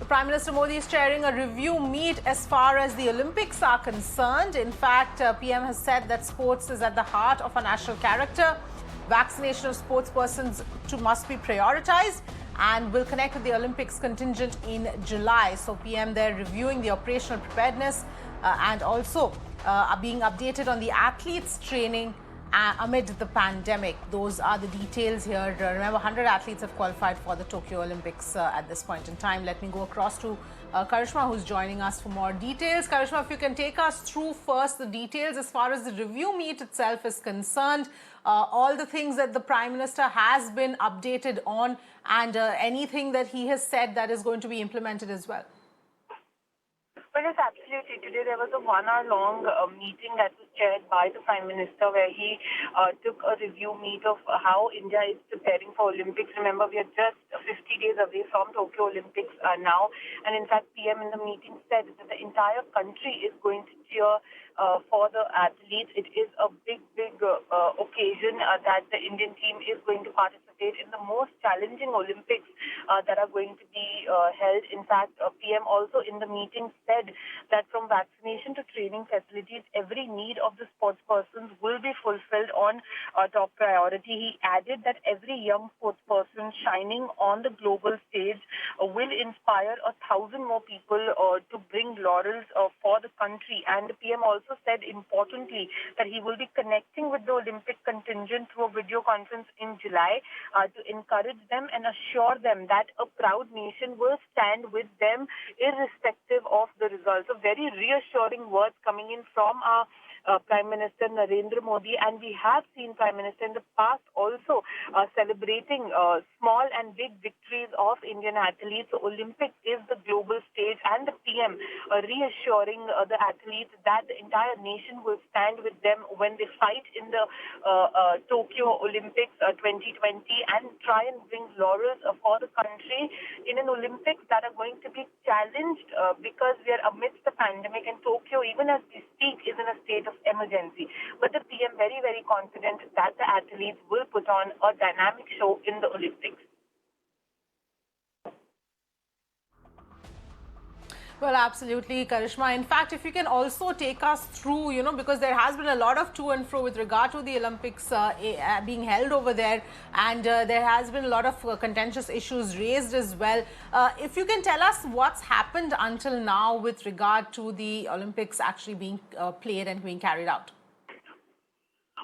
Prime Minister Modi is chairing a review meet as far as the Olympics are concerned. In fact, PM has said that sports is at the heart of our national character. Vaccination of sportspersons must be prioritized and will connect with the Olympics contingent in July. So PM there reviewing the operational preparedness and also being updated on the athletes' training amid the pandemic. Those are the details here. Remember, 100 athletes have qualified for the Tokyo Olympics at this point in time. Let me go across to Karishma, who's joining us for more details. Karishma, if you can take us through first the details as far as the review meet itself is concerned, all the things that the Prime Minister has been updated on and anything that he has said that is going to be implemented as well. Well, yes, absolutely. Today there was a 1-hour-long meeting that was chaired by the Prime Minister where he took a review meet of how India is preparing for Olympics. Remember, we are just 50 days away from Tokyo Olympics now. And in fact, PM in the meeting said that the entire country is going to cheer for the athletes. It is a big occasion that the Indian team is going to participate in the most challenging Olympics that are going to be held. In fact, PM also in the meeting said that from vaccination to training facilities, every need of the sports persons will be fulfilled on top priority. He added that every young sports person shining on the global stage will inspire 1,000 more people to bring laurels for the country. And the PM also said importantly that he will be connecting with the Olympic contingent through a video conference in July to encourage them and assure them that a proud nation will stand with them irrespective of the results. So very reassuring words coming in from our Prime Minister Narendra Modi, and we have seen Prime Minister in the past also celebrating small and big victories of Indian athletes. So Olympics is the global stage, and the PM reassuring the athletes that the entire nation will stand with them when they fight in the Tokyo Olympics 2020 and try and bring laurels for the country in an Olympics that are going to be challenged because we are amidst the pandemic, and Tokyo, even as we speak, is in a state of emergency. But the PM very confident that the athletes will put on a dynamic show in the Olympics. Well, absolutely, Karishma. In fact, if you can also take us through, because there has been a lot of to and fro with regard to the Olympics being held over there, and there has been a lot of contentious issues raised as well. If you can tell us what's happened until now with regard to the Olympics actually being played and being carried out.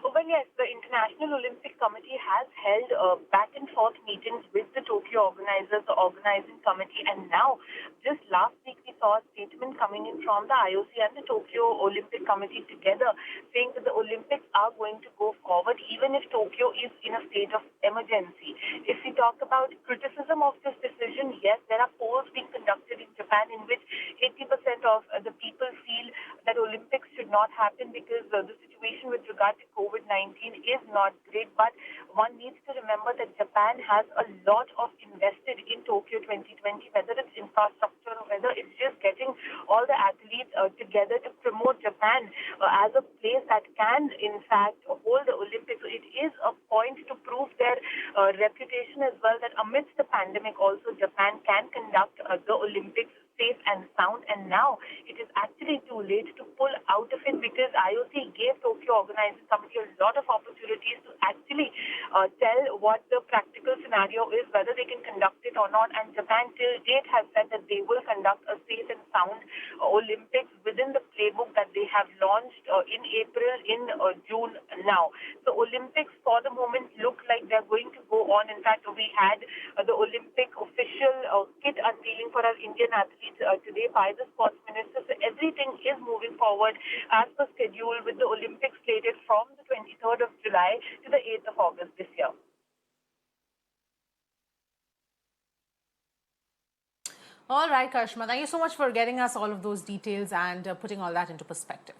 Well, yes, the International Olympic Committee has held back and forth meetings with the Tokyo organizers, the organizing committee, and now just last week we saw a statement coming in from the IOC and the Tokyo Olympic Committee together saying that the Olympics are going to go forward even if Tokyo is in a state of emergency. If we talk about criticism of this decision, yes, there are polls being conducted in Japan in which 80% of the people feel that Olympics should not happen because the situation with regard to COVID-19 is not great, but one needs to remember that Japan has a lot of invested in Tokyo 2020, whether it's infrastructure or whether it's just getting all the athletes together to promote Japan as a place that can, in fact, hold the Olympics. So it is a point to prove their reputation as well that amidst the pandemic also Japan can conduct the Olympics safe and sound, and now it is actually too late to pull out of it because IOC gave Tokyo Organizing Committee a lot of opportunities to actually tell what the practical scenario is, whether they can conduct it or not, and Japan till date has said that they will conduct a safe and sound Olympics within the playbook that they have launched in April, in June now. So Olympics for the moment look like they're going to go on. In fact, we had the Olympic official kit unveiling for our Indian athletes today by the sports minister. So everything is moving forward as per schedule with the Olympics slated from the 23rd of July to the 8th of August this year. All right, Karishma, thank you so much for getting us all of those details and putting all that into perspective.